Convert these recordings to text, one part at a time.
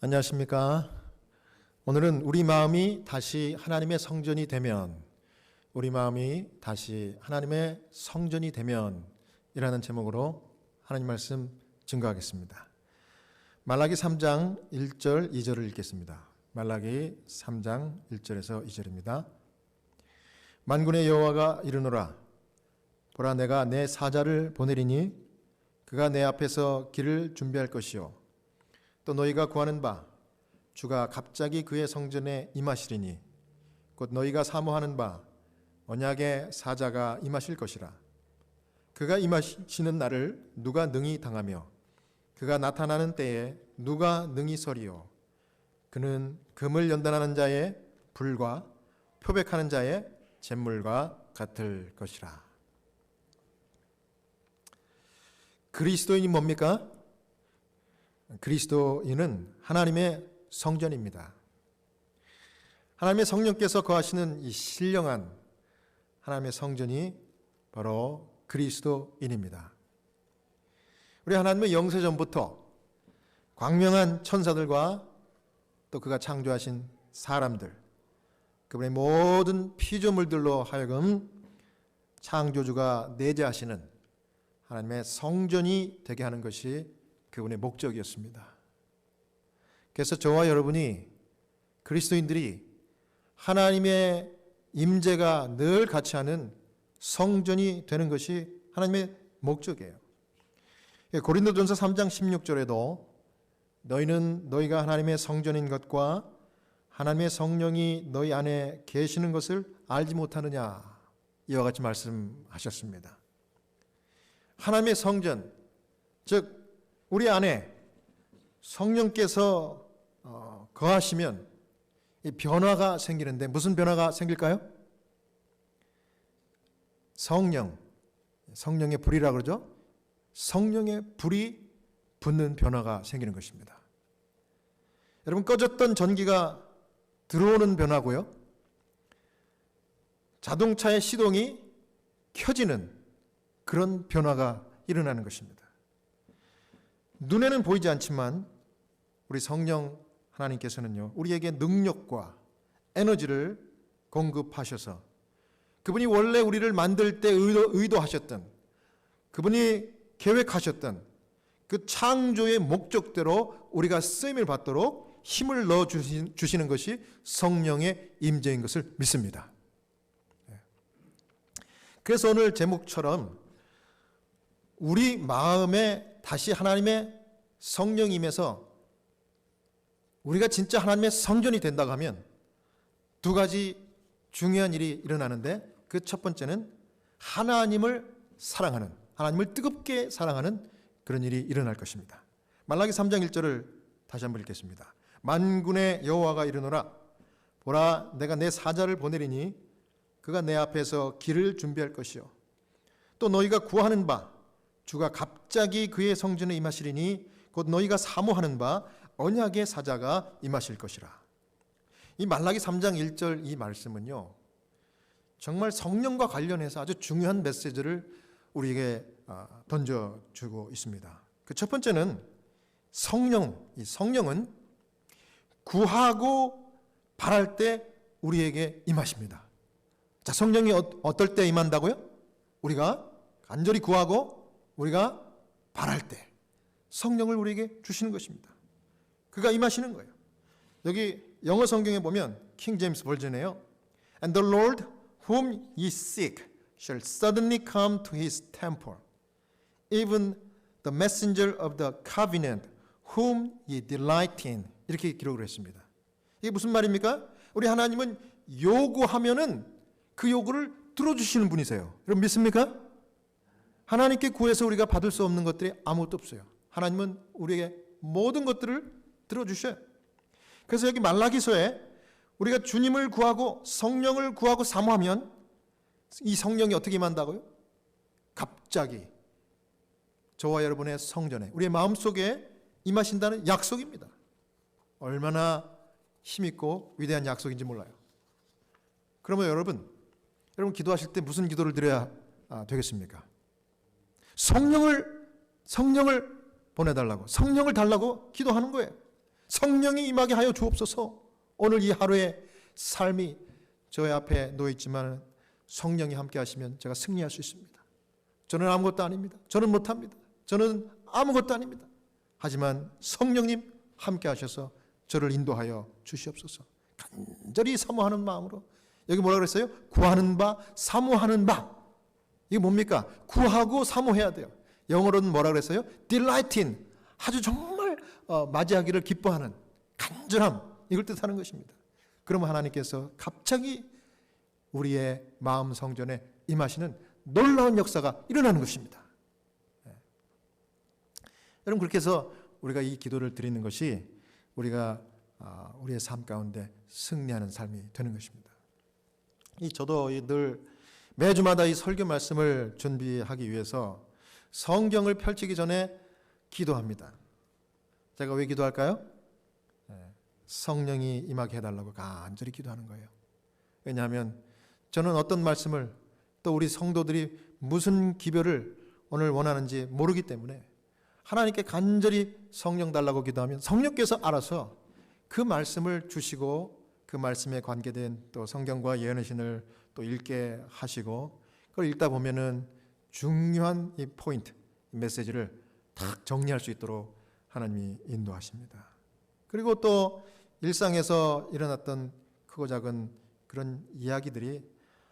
안녕하십니까? 오늘은 우리 마음이 다시 하나님의 성전이 되면, 우리 마음이 다시 하나님의 성전이 되면 이라는 제목으로 하나님 말씀 증거하겠습니다. 말라기 3장 1절 2절을 읽겠습니다. 말라기 3장 1절에서 2절입니다. 만군의 여호와가 이르노라. 보라, 내가 내 사자를 보내리니 그가 내 앞에서 길을 준비할 것이요 또 너희가 구하는 바 주가 갑자기 그의 성전에 임하시리니 곧 너희가 사모하는 바 언약의 사자가 임하실 것이라. 그가 임하시는 날을 누가 능히 당하며 그가 나타나는 때에 누가 능히 서리요. 그는 금을 연단하는 자의 불과 표백하는 자의 잿물과 같을 것이라. 그리스도인이 뭡니까? 그리스도인은 하나님의 성전입니다. 하나님의 성령께서 거하시는 이 신령한 하나님의 성전이 바로 그리스도인입니다. 우리 하나님의 영세전부터 광명한 천사들과 또 그가 창조하신 사람들, 그분의 모든 피조물들로 하여금 창조주가 내재하시는 하나님의 성전이 되게 하는 것이 그분의 목적이었습니다. 그래서 저와 여러분이, 그리스도인들이 하나님의 임재가 늘 같이 하는 성전이 되는 것이 하나님의 목적이에요. 고린도전서 3장 16절에도 너희는 너희가 하나님의 성전인 것과 하나님의 성령이 너희 안에 계시는 것을 알지 못하느냐, 이와 같이 말씀하셨습니다. 하나님의 성전, 즉 우리 안에 성령께서 거하시면 이 변화가 생기는데, 무슨 변화가 생길까요? 성령의 불이라고 그러죠. 성령의 불이 붙는 변화가 생기는 것입니다. 여러분, 꺼졌던 전기가 들어오는 변화고요, 자동차의 시동이 켜지는 그런 변화가 일어나는 것입니다. 눈에는 보이지 않지만 우리 성령 하나님께서는요, 우리에게 능력과 에너지를 공급하셔서 그분이 원래 우리를 만들 때 의도하셨던, 그분이 계획하셨던 그 창조의 목적대로 우리가 쓰임을 받도록 힘을 넣어 주시는 것이 성령의 임재인 것을 믿습니다. 그래서 오늘 제목처럼 우리 마음에 다시 하나님의 성령이 임해서 우리가 진짜 하나님의 성전이 된다고 하면 두 가지 중요한 일이 일어나는데, 그 첫 번째는 하나님을 사랑하는, 하나님을 뜨겁게 사랑하는 그런 일이 일어날 것입니다. 말라기 3장 1절을 다시 한번 읽겠습니다. 만군의 여호와가 이르노라. 보라, 내가 내 사자를 보내리니 그가 내 앞에서 길을 준비할 것이요 또 너희가 구하는 바 주가 갑자기 그의 성전에 임하시리니 곧 너희가 사모하는 바 언약의 사자가 임하실 것이라. 이 말라기 3장 1절 이 말씀은요, 정말 성령과 관련해서 아주 중요한 메시지를 우리에게 던져주고 있습니다. 그 첫 번째는 이 성령은 구하고 바랄 때 우리에게 임하십니다. 자, 성령이 어떨 때 임한다고요? 우리가 간절히 구하고 우리가 바랄 때 성령을 우리에게 주시는 것입니다. 그가 임하시는 거예요. 여기 영어 성경에 보면 킹 제임스 버전이에요. And the Lord whom ye seek shall suddenly come to his temple, even the messenger of the covenant whom ye delight in. 이렇게 기록을 했습니다. 이게 무슨 말입니까? 우리 하나님은 요구하면은 그 요구를 들어주시는 분이세요. 여러분 믿습니까? 하나님께 구해서 우리가 받을 수 없는 것들이 아무것도 없어요. 하나님은 우리에게 모든 것들을 들어주셔요. 그래서 여기 말라기서에 우리가 주님을 구하고 성령을 구하고 사모하면 이 성령이 어떻게 임한다고요? 갑자기 저와 여러분의 성전에, 우리의 마음속에 임하신다는 약속입니다. 얼마나 힘있고 위대한 약속인지 몰라요. 그러면 여러분 기도하실 때 무슨 기도를 드려야 되겠습니까? 성령을 보내달라고, 성령을 달라고 기도하는 거예요. 성령이 임하게 하여 주옵소서. 오늘 이 하루의 삶이 저의 앞에 놓여있지만 성령이 함께 하시면 제가 승리할 수 있습니다. 저는 아무것도 아닙니다. 저는 못합니다. 저는 아무것도 아닙니다. 하지만 성령님 함께 하셔서 저를 인도하여 주시옵소서. 간절히 사모하는 마음으로, 여기 뭐라 그랬어요? 구하는 바, 사모하는 바. 이게 뭡니까? 구하고 사모해야 돼요. 영어로는 뭐라 그랬어요? delight in, 아주 정말 맞이하기를 기뻐하는 간절함, 이걸 뜻하는 것입니다. 그러면 하나님께서 갑자기 우리의 마음 성전에 임하시는 놀라운 역사가 일어나는 것입니다. 여러분, 그렇게 해서 우리가 이 기도를 드리는 것이 우리가 우리의 삶 가운데 승리하는 삶이 되는 것입니다. 저도 늘 매주마다 이 설교 말씀을 준비하기 위해서 성경을 펼치기 전에 기도합니다. 제가 왜 기도할까요? 성령이 임하게 해달라고 간절히 기도하는 거예요. 왜냐하면 저는 어떤 말씀을, 또 우리 성도들이 무슨 기별을 오늘 원하는지 모르기 때문에 하나님께 간절히 성령 달라고 기도하면 성령께서 알아서 그 말씀을 주시고 그 말씀에 관계된 또 성경과 예언의 신을 또 읽게 하시고, 그걸 읽다 보면은 중요한 이 포인트, 이 메시지를 딱 정리할 수 있도록 하나님이 인도하십니다. 그리고 또 일상에서 일어났던 크고 작은 그런 이야기들이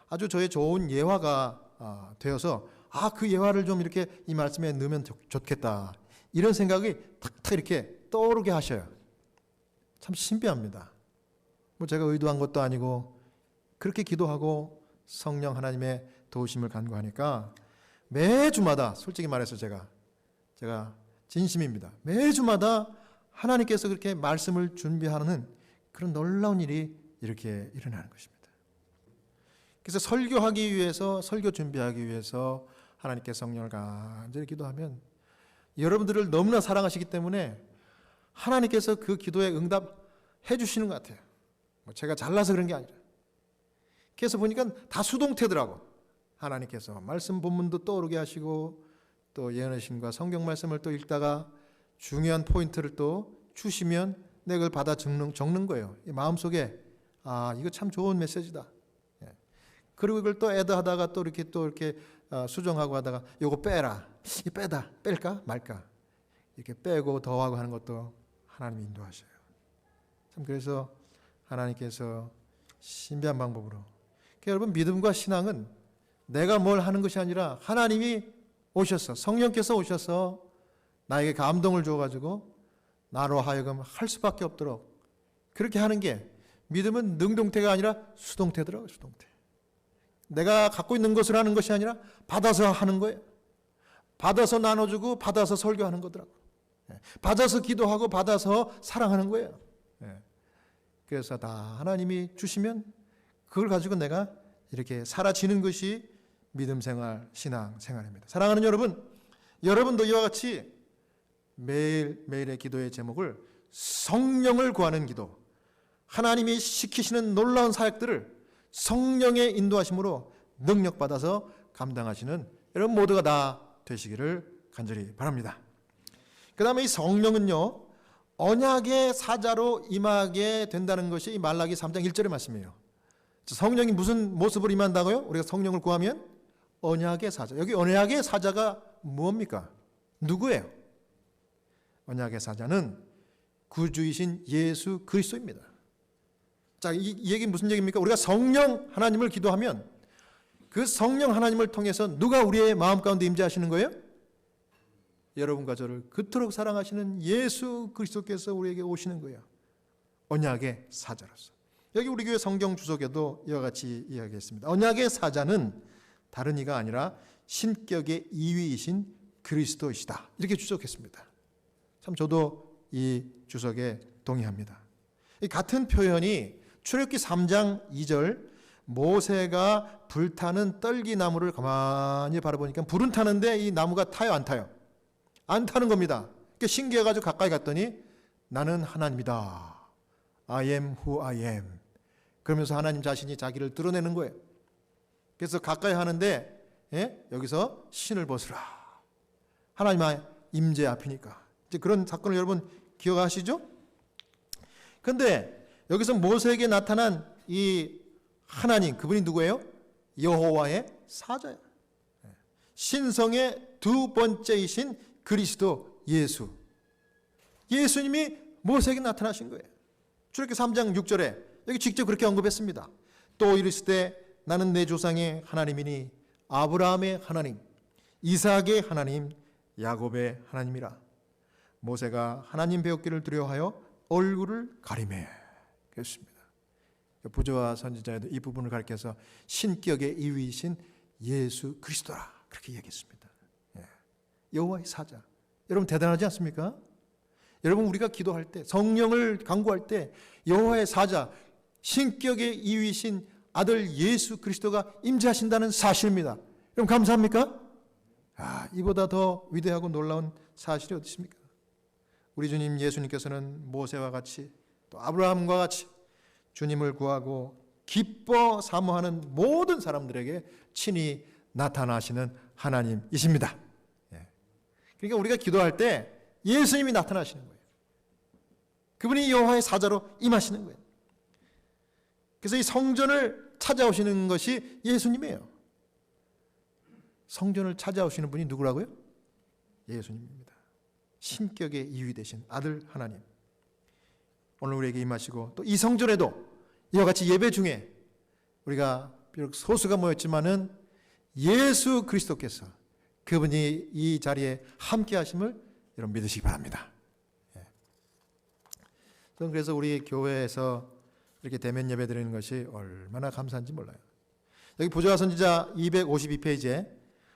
아주 저의 좋은 예화가 되어서 그 예화를 좀 이렇게 이 말씀에 넣으면 좋겠다, 이런 생각이 탁탁 이렇게 떠오르게 하셔요. 참 신비합니다. 뭐 제가 의도한 것도 아니고 그렇게 기도하고 성령 하나님의 도우심을 간구하니까 매주마다, 솔직히 말해서 제가 진심입니다. 매주마다 하나님께서 그렇게 말씀을 준비하는 그런 놀라운 일이 이렇게 일어나는 것입니다. 그래서 설교하기 위해서, 설교 준비하기 위해서 하나님께 성령을 간절히 기도하면 여러분들을 너무나 사랑하시기 때문에 하나님께서 그 기도에 응답해 주시는 것 같아요. 뭐 제가 잘나서 그런 게 아니라. 그래서 보니까 다 수동태더라고. 하나님께서 말씀 본문도 떠오르게 하시고 또 예언의 신과 성경 말씀을 또 읽다가 중요한 포인트를 또 주시면 내가 그걸 받아 적는 거예요. 마음속에 이거 참 좋은 메시지다. 그리고 이걸 또 애드하다가 또 이렇게 수정하고 하다가 요거 빼라. 뺄까 말까. 이렇게 빼고 더하고 하는 것도 하나님이 인도하셔요. 참 그래서 하나님께서 신비한 방법으로, 여러분, 믿음과 신앙은 내가 뭘 하는 것이 아니라 하나님이 오셔서, 성령께서 오셔서 나에게 감동을 줘가지고 나로 하여금 할 수밖에 없도록 그렇게 하는 게, 믿음은 능동태가 아니라 수동태더라고요. 수동태. 내가 갖고 있는 것을 하는 것이 아니라 받아서 하는 거예요. 받아서 나눠주고 받아서 설교하는 거더라고요. 받아서 기도하고 받아서 사랑하는 거예요. 그래서 다 하나님이 주시면 그걸 가지고 내가 이렇게 사라지는 것이 믿음 생활, 신앙 생활입니다. 사랑하는 여러분, 여러분도 이와 같이 매일매일의 기도의 제목을 성령을 구하는 기도, 하나님이 시키시는 놀라운 사역들을 성령의 인도하심으로 능력받아서 감당하시는 여러분 모두가 다 되시기를 간절히 바랍니다. 그 다음에 이 성령은요, 언약의 사자로 임하게 된다는 것이 이 말라기 3장 1절의 말씀이에요. 성령이 무슨 모습으로 임한다고요? 우리가 성령을 구하면 언약의 사자. 여기 언약의 사자가 뭡니까? 누구예요? 언약의 사자는 구주이신 예수 그리스도입니다. 자, 이 얘기는 무슨 얘기입니까? 우리가 성령 하나님을 기도하면 그 성령 하나님을 통해서 누가 우리의 마음 가운데 임재하시는 거예요? 여러분과 저를 그토록 사랑하시는 예수 그리스도께서 우리에게 오시는 거예요. 언약의 사자로서. 여기 우리 교회 성경 주석에도 이와 같이 이야기했습니다. 언약의 사자는 다른 이가 아니라 신격의 2위이신 그리스도이시다. 이렇게 주석했습니다. 참 저도 이 주석에 동의합니다. 이 같은 표현이 출애굽기 3장 2절, 모세가 불타는 떨기나무를 가만히 바라보니까 불은 타는데 이 나무가 타요, 안 타요? 안 타는 겁니다. 그러니까 신기해가지고 가까이 갔더니 나는 하나님이다. I am who I am. 그러면서 하나님 자신이 자기를 드러내는 거예요. 그래서 가까이 하는데 여기서 신을 벗으라. 하나님의 임재 앞이니까. 이제 그런 사건을 여러분 기억하시죠? 그런데 여기서 모세에게 나타난 이 하나님, 그분이 누구예요? 여호와의 사자예요. 신성의 두 번째이신 그리스도 예수. 예수님이 모세에게 나타나신 거예요. 출애굽기 3장 6절에 여기 직접 그렇게 언급했습니다. 또 이르시되 나는 내 조상의 하나님이니 아브라함의 하나님, 이삭의 하나님, 야곱의 하나님이라. 모세가 하나님 배웠기를 두려워하여 얼굴을 가리매. 그렇습니다. 부조와 선지자에도 이 부분을 가리켜서 신격의 이위이신 예수 그리스도라 그렇게 얘기했습니다. 여호와의 사자. 여러분 대단하지 않습니까? 여러분 우리가 기도할 때, 성령을 간구할 때 여호와의 사자, 신격의 이위이신 아들 예수 그리스도가 임재하신다는 사실입니다. 여러분 감사합니까? 이보다 더 위대하고 놀라운 사실이 어디 있습니까? 우리 주님 예수님께서는 모세와 같이 또 아브라함과 같이 주님을 구하고 기뻐 사모하는 모든 사람들에게 친히 나타나시는 하나님이십니다. 그러니까 우리가 기도할 때 예수님이 나타나시는 거예요. 그분이 여호와의 사자로 임하시는 거예요. 그래서 이 성전을 찾아오시는 것이 예수님이에요. 성전을 찾아오시는 분이 누구라고요? 예수님입니다. 신격의 이위 되신 아들 하나님. 오늘 우리에게 임하시고 또 이 성전에도 이와 같이 예배 중에 우리가 비록 소수가 모였지만은 예수 그리스도께서 그분이 이 자리에 함께 하심을 여러분 믿으시기 바랍니다. 저는 그래서 우리 교회에서 이렇게 대면 예배 드리는 것이 얼마나 감사한지 몰라요. 여기 부조와 선지자 252페이지에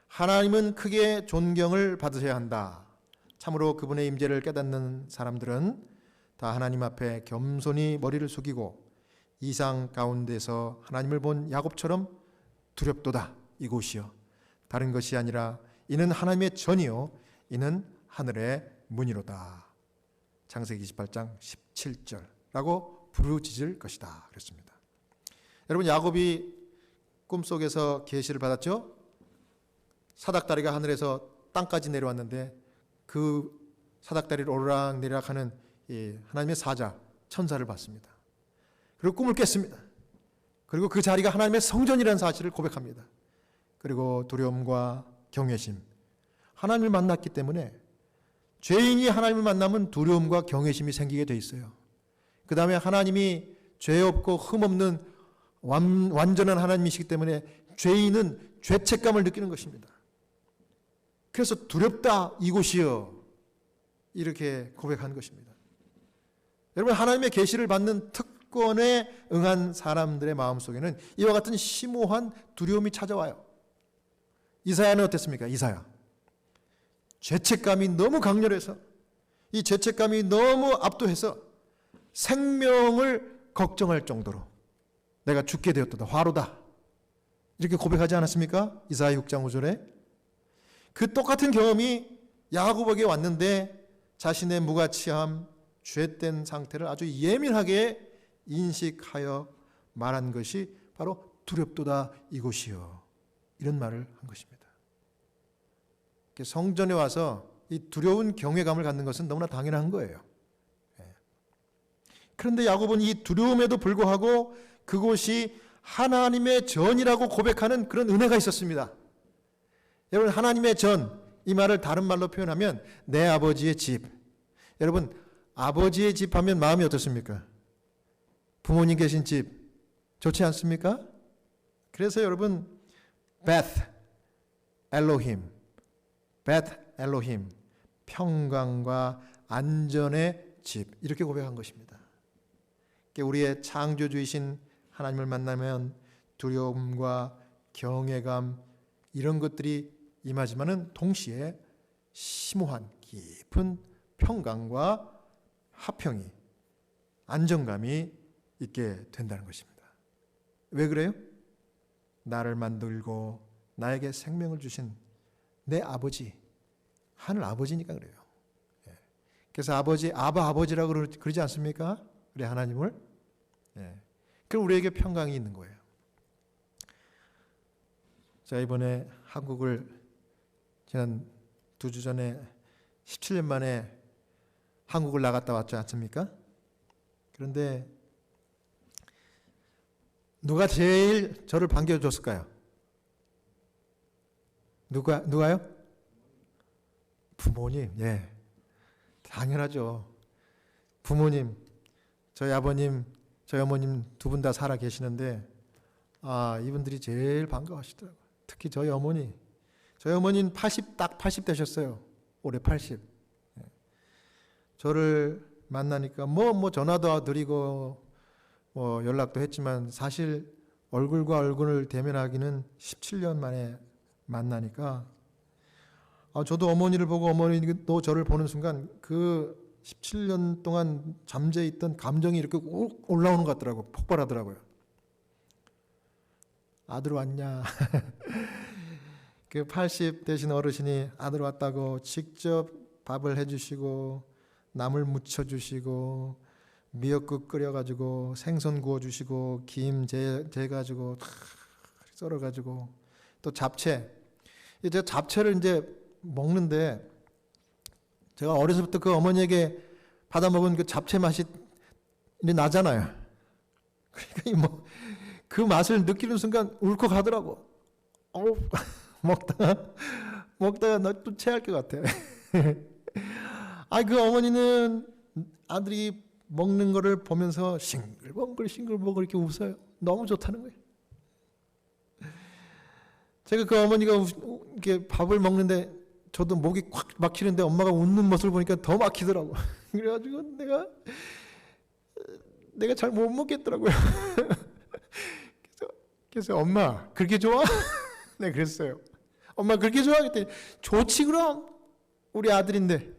하나님은 크게 존경을 받으셔야 한다. 참으로 그분의 임재를 깨닫는 사람들은 다 하나님 앞에 겸손히 머리를 숙이고 이상 가운데서 하나님을 본 야곱처럼 두렵도다. 이곳이요 다른 것이 아니라 이는 하나님의 전이요 이는 하늘의 문이로다. 창세기 28장 17절라고 부르짖을 것이다 그랬습니다. 여러분 야곱이 꿈속에서 계시를 받았죠. 사닥다리가 하늘에서 땅까지 내려왔는데 그 사닥다리를 오르락내리락 하는 이 하나님의 사자 천사를 봤습니다. 그리고 꿈을 깼습니다. 그리고 그 자리가 하나님의 성전이라는 사실을 고백합니다. 그리고 두려움과 경외심, 하나님을 만났기 때문에 죄인이 하나님을 만나면 두려움과 경외심이 생기게 돼 있어요. 그 다음에 하나님이 죄 없고 흠 없는 완전한 하나님이시기 때문에 죄인은 죄책감을 느끼는 것입니다. 그래서 두렵다 이곳이요 이렇게 고백한 것입니다. 여러분 하나님의 계시를 받는 특권에 응한 사람들의 마음속에는 이와 같은 심오한 두려움이 찾아와요. 이사야는 어땠습니까? 이사야 죄책감이 너무 강렬해서 이 죄책감이 너무 압도해서 생명을 걱정할 정도로 내가 죽게 되었다 화로다 이렇게 고백하지 않았습니까? 이사야 6장 5절에 그 똑같은 경험이 야곱에게 왔는데 자신의 무가치함, 죄된 상태를 아주 예민하게 인식하여 말한 것이 바로 두렵도다 이곳이요 이런 말을 한 것입니다. 성전에 와서 이 두려운 경외감을 갖는 것은 너무나 당연한 거예요. 그런데 야곱은 이 두려움에도 불구하고 그곳이 하나님의 전이라고 고백하는 그런 은혜가 있었습니다. 여러분 하나님의 전, 이 말을 다른 말로 표현하면 내 아버지의 집. 여러분 아버지의 집 하면 마음이 어떻습니까? 부모님 계신 집 좋지 않습니까? 그래서 여러분 베트 엘로힘, 베트 엘로힘, 평강과 안전의 집 이렇게 고백한 것입니다. 우리의 창조주이신 하나님을 만나면 두려움과 경외감 이런 것들이 임하지만은 동시에 심오한 깊은 평강과 화평이 안정감이 있게 된다는 것입니다. 왜 그래요? 나를 만들고 나에게 생명을 주신 내 아버지, 하늘 아버지니까 그래요. 그래서 아버지, 아바 아버지라고 그러지 않습니까? 우리 하나님을. 그럼 우리에게 평강이 있는 거예요. 자, 이번에 한국을 지난 2주 전에 17년 만에 한국을 나갔다 왔지 않습니까? 그런데 누가 제일 저를 반겨줬을까요? 누가요? 부모님. 예, 당연하죠. 부모님, 저희 아버님, 저희 어머님 두 분 다 살아 계시는데 이분들이 제일 반가워하시더라고요. 특히 저희 어머니. 저희 어머니는 딱 80 되셨어요. 올해 80. 예. 저를 만나니까 뭐 전화도 드리고 뭐 연락도 했지만 사실 얼굴과 얼굴을 대면하기는 17년 만에 만나니까 저도 어머니를 보고 어머니도 저를 보는 순간 그 17년 동안 잠재 있던 감정이 이렇게 올라오는 것 같더라고요. 폭발하더라고요. 아들 왔냐. 그 80 되신 어르신이 아들 왔다고 직접 밥을 해주시고 나물 무쳐주시고 미역국 끓여가지고 생선 구워주시고 김 재가지고 다 썰어가지고 또 잡채. 이제 잡채를 이제 먹는데 제가 어려서부터 그 어머니에게 받아 먹은 그 잡채 맛이 나잖아요. 그러니까 그 맛을 느끼는 순간 울컥하더라고. 먹다가 나 또 체할 것 같아. 그 어머니는 아들이 먹는 거를 보면서 싱글벙글 이렇게 웃어요. 너무 좋다는 거예요. 제가 그 어머니가 이렇게 밥을 먹는데 저도 목이 콱 막히는데 엄마가 웃는 모습을 보니까 더 막히더라고. 그래가지고 내가 잘 못 먹겠더라고요. 그래서 엄마 그렇게 좋아? 네, 그랬어요. 엄마 그렇게 좋아? 그랬더니 좋지 그럼 우리 아들인데.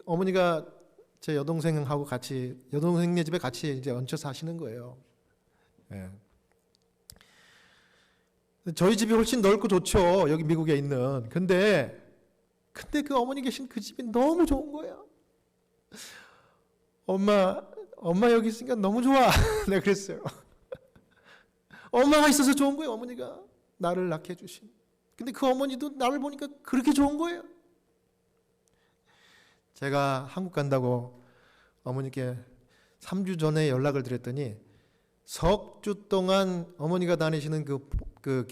어머니가 제 여동생하고 같이 여동생네 집에 같이 이제 얹혀 사시는 거예요. 예. 저희 집이 훨씬 넓고 좋죠. 여기 미국에 있는. 근데 그 어머니 계신 그 집이 너무 좋은 거예요. 엄마 여기 있으니까 너무 좋아. 내가 그랬어요. 엄마가 있어서 좋은 거예요. 어머니가 나를 낳게 해주신. 근데 그 어머니도 나를 보니까 그렇게 좋은 거예요. 제가 한국 간다고 어머니께 3주 전에 연락을 드렸더니 석 주 동안 어머니가 다니시는 그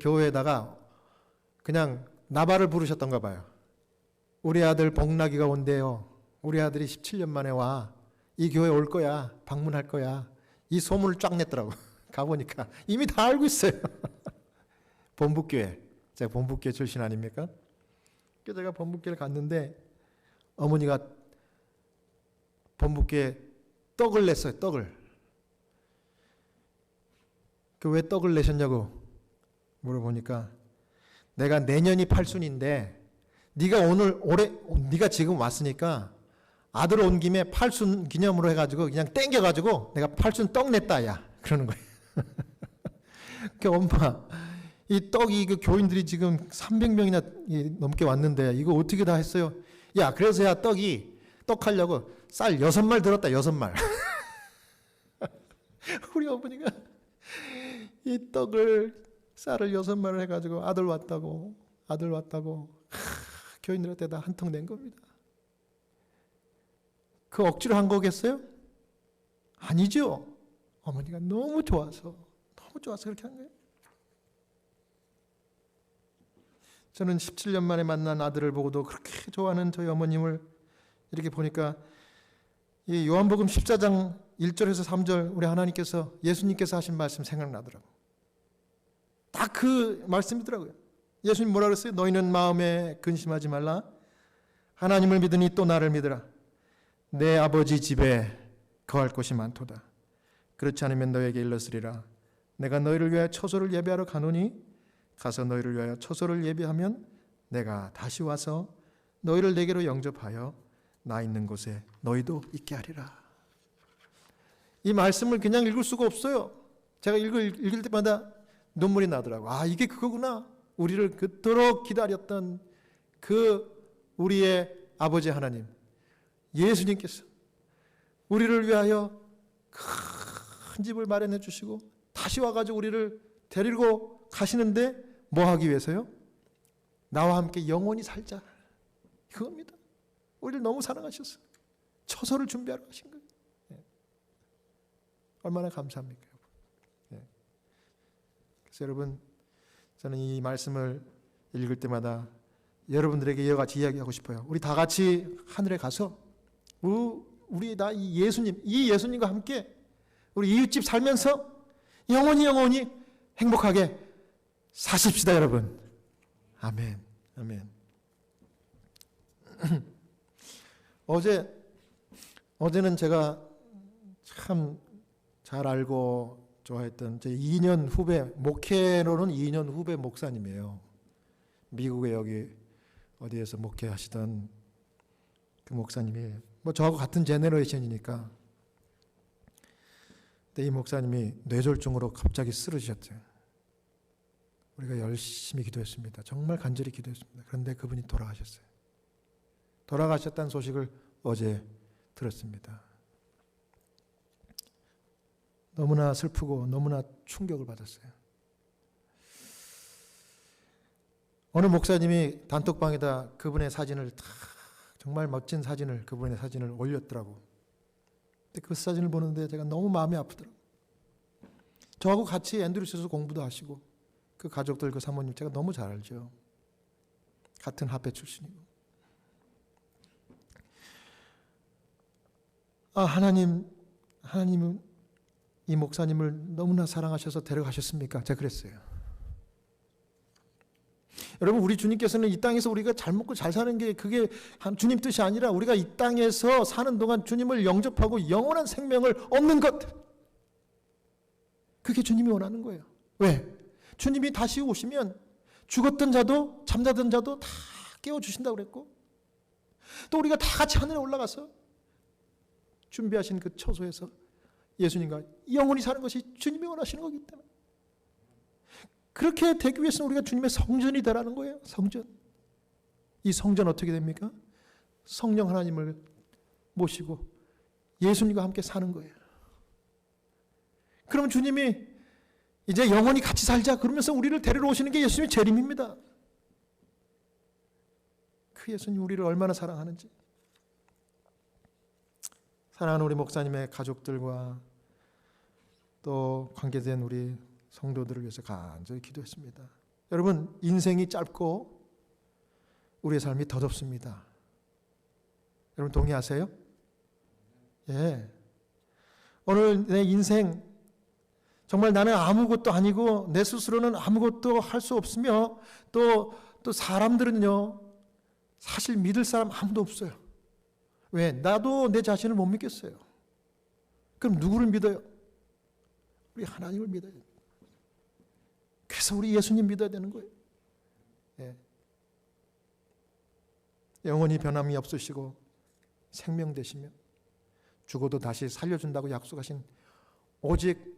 교회에다가 그냥 나발을 부르셨던가 봐요. 우리 아들 복나기가 온대요. 우리 아들이 17년 만에 와. 이 교회 올 거야. 방문할 거야. 이 소문을 쫙 냈더라고. 가보니까 이미 다 알고 있어요. 본부교회. 제가 본부교회 출신 아닙니까? 그래서 제가 본부교회를 갔는데 어머니가 본부교회 떡을 냈어요. 떡을. 왜 떡을 내셨냐고 물어보니까 내가 내년이 팔순인데 네가 지금 왔으니까 아들 온 김에 팔순 기념으로 해가지고 그냥 땡겨가지고 내가 팔순 떡 냈다 야 그러는 거예요. 그 엄마 이 떡이 그 교인들이 지금 300명이나 넘게 왔는데 이거 어떻게 다 했어요? 야 그래서 야 떡 하려고 쌀 6마리 들었다 6마리. 우리 어머니가 이 쌀을 6마리 해가지고 아들 왔다고 교인들한테 다 한 통 낸 겁니다. 그 억지로 한 거겠어요? 아니죠. 어머니가 너무 좋아서 그렇게 한 거예요. 저는 17년 만에 만난 아들을 보고도 그렇게 좋아하는 저희 어머님을 이렇게 보니까 이 요한복음 14장 1절에서 3절 우리 하나님께서 예수님께서 하신 말씀 생각나더라고. 딱 그 말씀이더라고요. 예수님 뭐라 그랬어요? 너희는 마음에 근심하지 말라. 하나님을 믿으니 또 나를 믿으라. 내 아버지 집에 거할 곳이 많도다. 그렇지 않으면 너에게 일렀으리라. 내가 너희를 위하여 처소를 예배하러 가노니 가서 너희를 위하여 처소를 예배하면 내가 다시 와서 너희를 내게로 영접하여 나 있는 곳에 너희도 있게 하리라. 이 말씀을 그냥 읽을 수가 없어요. 제가 읽을 때마다 눈물이 나더라고. 이게 그거구나. 우리를 그토록 기다렸던 우리의 아버지 하나님 예수님께서 우리를 위하여 큰 집을 마련해 주시고 다시 와가지고 우리를 데리고 가시는데 뭐 하기 위해서요? 나와 함께 영원히 살자. 그겁니다. 우리를 너무 사랑하셨어요. 처소를 준비하러 가신 거예요. 예. 얼마나 감사합니까, 여러분. 예. 그래서 여러분, 저는 이 말씀을 읽을 때마다 여러분들에게 이와 같이 이야기하고 싶어요. 우리 다 같이 하늘에 가서 우리 다 이 예수님과 함께 우리 이웃집 살면서 영원히 행복하게 사십시다, 여러분. 아멘. 아멘. 어제는 제가 참 잘 알고 좋아했던 제 2년 후배, 목회로는 2년 후배 목사님이에요. 미국에 여기 어디에서 목회하시던 그 목사님이 뭐 저하고 같은 제너레이션이니까. 근데 이 목사님이 뇌졸중으로 갑자기 쓰러지셨어요. 우리가 열심히 기도했습니다. 정말 간절히 기도했습니다. 그런데 그분이 돌아가셨어요. 돌아가셨다는 소식을 어제 들었습니다. 너무나 슬프고 너무나 충격을 받았어요. 어느 목사님이 단톡방에다 그분의 사진을 정말 멋진 사진을, 그분의 사진을 올렸더라고. 근데 그 사진을 보는데 제가 너무 마음이 아프더라고요. 저하고 같이 앤드루스에서 공부도 하시고 그 가족들, 그 사모님 제가 너무 잘 알죠. 같은 합회 출신이고. 하나님은 이 목사님을 너무나 사랑하셔서 데려가셨습니까? 제가 그랬어요. 여러분, 우리 주님께서는 이 땅에서 우리가 잘 먹고 잘 사는 게 그게 주님 뜻이 아니라 우리가 이 땅에서 사는 동안 주님을 영접하고 영원한 생명을 얻는 것, 그게 주님이 원하는 거예요. 왜? 주님이 다시 오시면 죽었던 자도 잠자던 자도 다 깨워주신다고 그랬고, 또 우리가 다 같이 하늘에 올라가서 준비하신 그 처소에서 예수님과 영원히 사는 것이 주님이 원하시는 거기 때문에, 그렇게 되기 위해서는 우리가 주님의 성전이 되라는 거예요. 성전. 이 성전 어떻게 됩니까? 성령 하나님을 모시고 예수님과 함께 사는 거예요. 그러면 주님이 이제 영원히 같이 살자 그러면서 우리를 데리러 오시는 게 예수님의 재림입니다. 그 예수님 우리를 얼마나 사랑하는지. 사랑하는 우리 목사님의 가족들과 또 관계된 우리 성도들을 위해서 간절히 기도했습니다. 여러분, 인생이 짧고 우리의 삶이 더덥습니다. 여러분 동의하세요? 예. 오늘 내 인생 정말 나는 아무것도 아니고 내 스스로는 아무것도 할 수 없으며 또 사람들은요 사실 믿을 사람 아무도 없어요. 왜? 나도 내 자신을 못 믿겠어요. 그럼 누구를 믿어요? 우리 하나님을 믿어야 돼요. 그래서 우리 예수님 믿어야 되는 거예요. 예. 영원히 변함이 없으시고 생명 되시며 죽어도 다시 살려준다고 약속하신 오직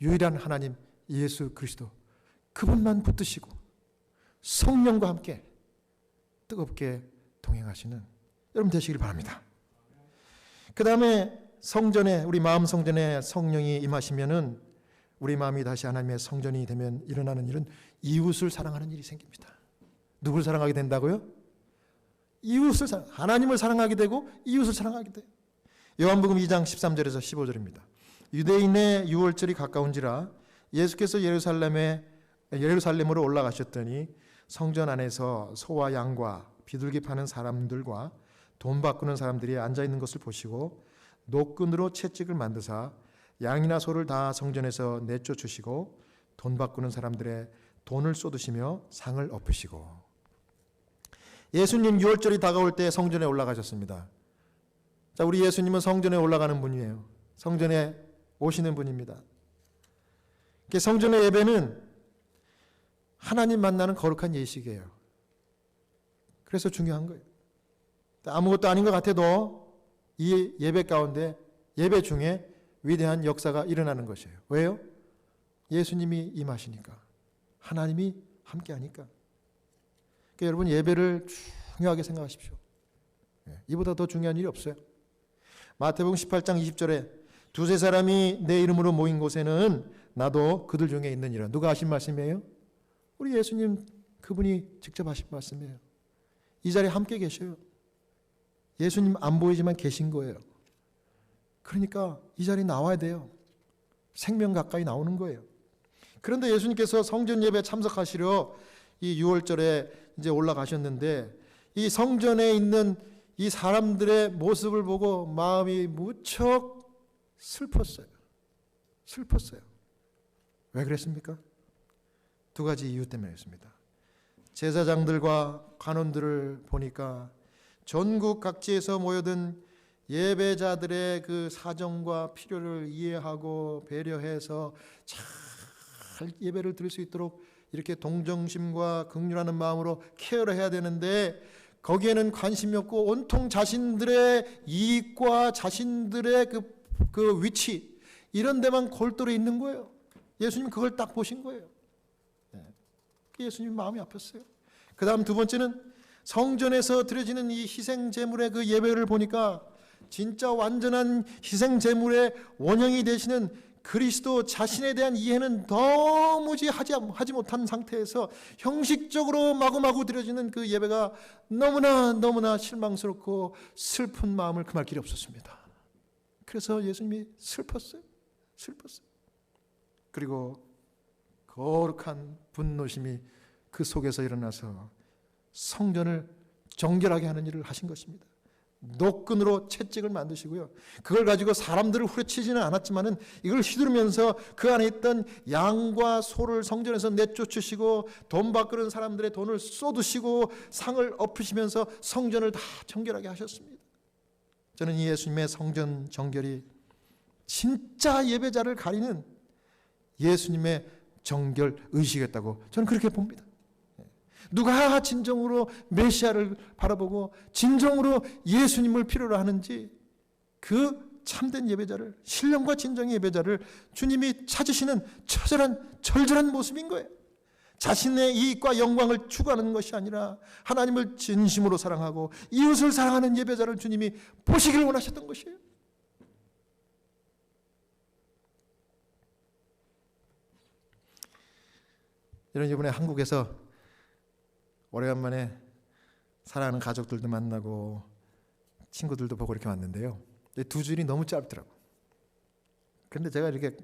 유일한 하나님 예수 그리스도, 그분만 붙드시고 성령과 함께 뜨겁게 동행하시는 여러분 되시길 바랍니다. 그 다음에 성전에, 우리 마음 성전에 성령이 임하시면은 우리 마음이 다시 하나님의 성전이 되면 일어나는 일은 이웃을 사랑하는 일이 생깁니다. 누구를 사랑하게 된다고요? 이웃을 하나님을 사랑하게 되고 이웃을 사랑하게 돼요. 요한복음 2장 13절에서 15절입니다. 유대인의 유월절이 가까운지라 예수께서 예루살렘으로 올라가셨더니 성전 안에서 소와 양과 비둘기 파는 사람들과 돈 바꾸는 사람들이 앉아있는 것을 보시고 노끈으로 채찍을 만드사 양이나 소를 다 성전에서 내쫓으시고 돈 바꾸는 사람들의 돈을 쏟으시며 상을 엎으시고. 예수님 유월절이 다가올 때 성전에 올라가셨습니다. 자, 우리 예수님은 성전에 올라가는 분이에요. 성전에 오시는 분입니다. 성전의 예배는 하나님 만나는 거룩한 예식이에요. 그래서 중요한 거예요. 아무것도 아닌 것 같아도 이 예배 가운데, 예배 중에 위대한 역사가 일어나는 것이에요. 왜요? 예수님이 임하시니까, 하나님이 함께하니까. 그러니까 여러분 예배를 중요하게 생각하십시오. 이보다 더 중요한 일이 없어요. 마태복음 18장 20절에 두세 사람이 내 이름으로 모인 곳에는 나도 그들 중에 있느니라. 누가 하신 말씀이에요? 우리 예수님, 그분이 직접 하신 말씀이에요. 이 자리에 함께 계셔요. 예수님 안 보이지만 계신 거예요. 그러니까 이 자리에 나와야 돼요. 생명 가까이 나오는 거예요. 그런데 예수님께서 성전 예배 참석하시려 이 6월절에 이제 올라가셨는데 이 성전에 있는 이 사람들의 모습을 보고 마음이 무척 슬펐어요. 왜 그랬습니까? 두 가지 이유 때문이었습니다. 제사장들과 관원들을 보니까 전국 각지에서 모여든 예배자들의 그 사정과 필요를 이해하고 배려해서 잘 예배를 드릴 수 있도록 이렇게 동정심과 긍휼하는 마음으로 케어를 해야 되는데 거기에는 관심이 없고 온통 자신들의 이익과 자신들의 그 위치 이런 데만 골똘히 있는 거예요. 예수님 그걸 딱 보신 거예요. 예수님 마음이 아팠어요. 그 다음 두 번째는 성전에서 드려지는 이 희생제물의 그 예배를 보니까 진짜 완전한 희생제물의 원형이 되시는 그리스도 자신에 대한 이해는 도무지 하지 못한 상태에서 형식적으로 마구마구 드려지는 그 예배가 너무나 실망스럽고 슬픈 마음을 금할 길이 없었습니다. 그래서 예수님이 슬펐어요. 그리고 거룩한 분노심이 그 속에서 일어나서 성전을 정결하게 하는 일을 하신 것입니다. 노끈으로 채찍을 만드시고요. 그걸 가지고 사람들을 후려치지는 않았지만은 이걸 휘두르면서 그 안에 있던 양과 소를 성전에서 내쫓으시고 돈 바꾸는 사람들의 돈을 쏟으시고 상을 엎으시면서 성전을 다 정결하게 하셨습니다. 저는 이 예수님의 성전 정결이 진짜 예배자를 가리는 예수님의 정결 의식이었다고 저는 그렇게 봅니다. 누가 진정으로 메시아를 바라보고 진정으로 예수님을 필요로 하는지 그 참된 예배자를, 신령과 진정의 예배자를 주님이 찾으시는 절절한 모습인 거예요. 자신의 이익과 영광을 추구하는 것이 아니라 하나님을 진심으로 사랑하고 이웃을 사랑하는 예배자를 주님이 보시기를 원하셨던 것이에요. 이런 이번에 한국에서 오래간만에 사랑하는 가족들도 만나고 친구들도 보고 이렇게 왔는데요. 두 줄이 너무 짧더라고. 그런데 제가 이렇게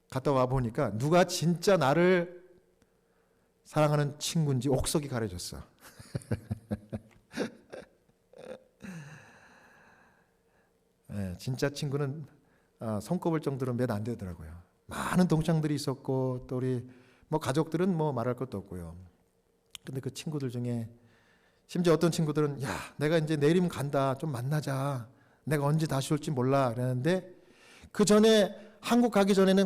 갔다 와 보니까 누가 진짜 나를 사랑하는 친구인지 옥석이 가려졌어. 네, 진짜 친구는 손꼽을 정도로 몇 안 되더라고요. 많은 동창들이 있었고 또 우리 가족들은 말할 것도 없고요. 근데 그 친구들 중에 심지어 어떤 친구들은 야, 내가 이제 내일이면 간다. 좀 만나자. 내가 언제 다시 올지 몰라. 그랬는데 그 전에 한국 가기 전에는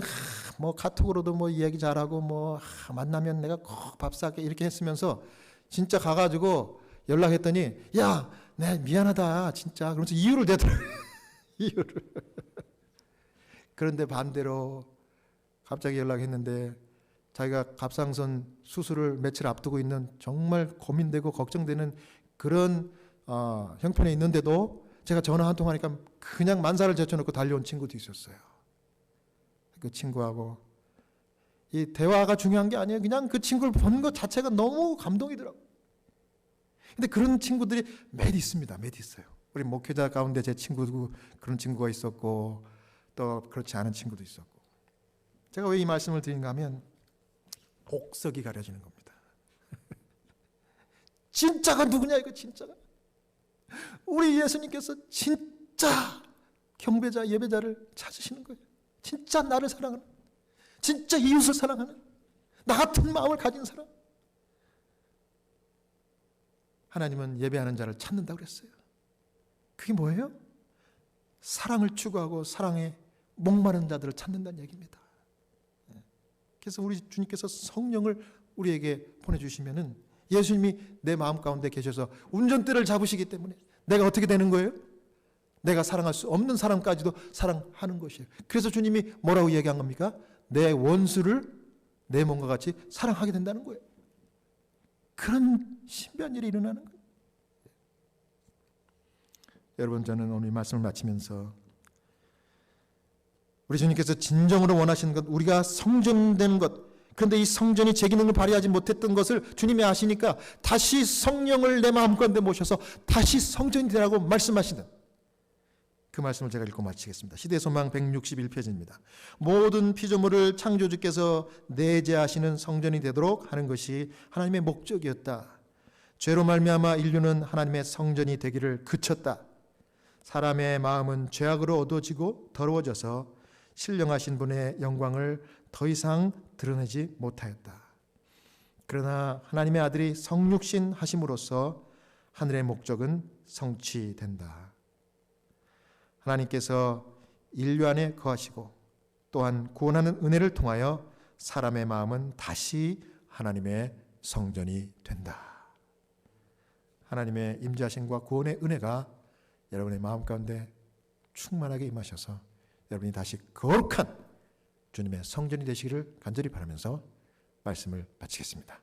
카톡으로도 이야기 잘하고 만나면 내가 꼭 밥 사게 이렇게 했으면서 진짜 가가지고 연락했더니 야, 내가 미안하다. 진짜. 그러면서 이유를 대더라고요. 이유를. 그런데 반대로 갑자기 연락했는데 자기가 갑상선 수술을 며칠 앞두고 있는 정말 고민되고 걱정되는 그런 형편에 있는데도 제가 전화 한 통 하니까 그냥 만사를 제쳐놓고 달려온 친구도 있었어요. 그 친구하고 이 대화가 중요한 게 아니에요. 그냥 그 친구를 본 것 자체가 너무 감동이더라고요. 근데 그런 친구들이 몇 있습니다. 몇 있어요. 우리 목회자 가운데 제 친구도 그런 친구가 있었고 또 그렇지 않은 친구도 있었고. 제가 왜 이 말씀을 드리는가 하면 옥석이 가려지는 겁니다. 진짜가 누구냐 이거 진짜가. 우리 예수님께서 진짜 경배자 예배자를 찾으시는 거예요. 진짜 나를 사랑하는, 진짜 이웃을 사랑하는 나 같은 마음을 가진 사람. 하나님은 예배하는 자를 찾는다고 그랬어요. 그게 뭐예요? 사랑을 추구하고 사랑에 목마른 자들을 찾는다는 얘기입니다. 그래서 우리 주님께서 성령을 우리에게 보내주시면은 예수님이 내 마음 가운데 계셔서 운전대를 잡으시기 때문에 내가 어떻게 되는 거예요? 내가 사랑할 수 없는 사람까지도 사랑하는 것이에요. 그래서 주님이 뭐라고 얘기한 겁니까? 내 원수를 내 몸과 같이 사랑하게 된다는 거예요. 그런 신비한 일이 일어나는 거예요. 여러분, 저는 오늘 이 말씀을 마치면서 우리 주님께서 진정으로 원하시는 것, 우리가 성전되는 것, 그런데 이 성전이 제 기능을 발휘하지 못했던 것을 주님이 아시니까 다시 성령을 내 마음 가운데 모셔서 다시 성전이 되라고 말씀하시는 그 말씀을 제가 읽고 마치겠습니다. 시대소망 161페이지입니다. 모든 피조물을 창조주께서 내재하시는 성전이 되도록 하는 것이 하나님의 목적이었다. 죄로 말미암아 인류는 하나님의 성전이 되기를 그쳤다. 사람의 마음은 죄악으로 어두워지고 더러워져서 신령하신 분의 영광을 더 이상 드러내지 못하였다. 그러나 하나님의 아들이 성육신 하심으로써 하늘의 목적은 성취된다. 하나님께서 인류 안에 거하시고 또한 구원하는 은혜를 통하여 사람의 마음은 다시 하나님의 성전이 된다. 하나님의 임재하심과 구원의 은혜가 여러분의 마음 가운데 충만하게 임하셔서 여러분이 다시 거룩한 주님의 성전이 되시기를 간절히 바라면서 말씀을 마치겠습니다.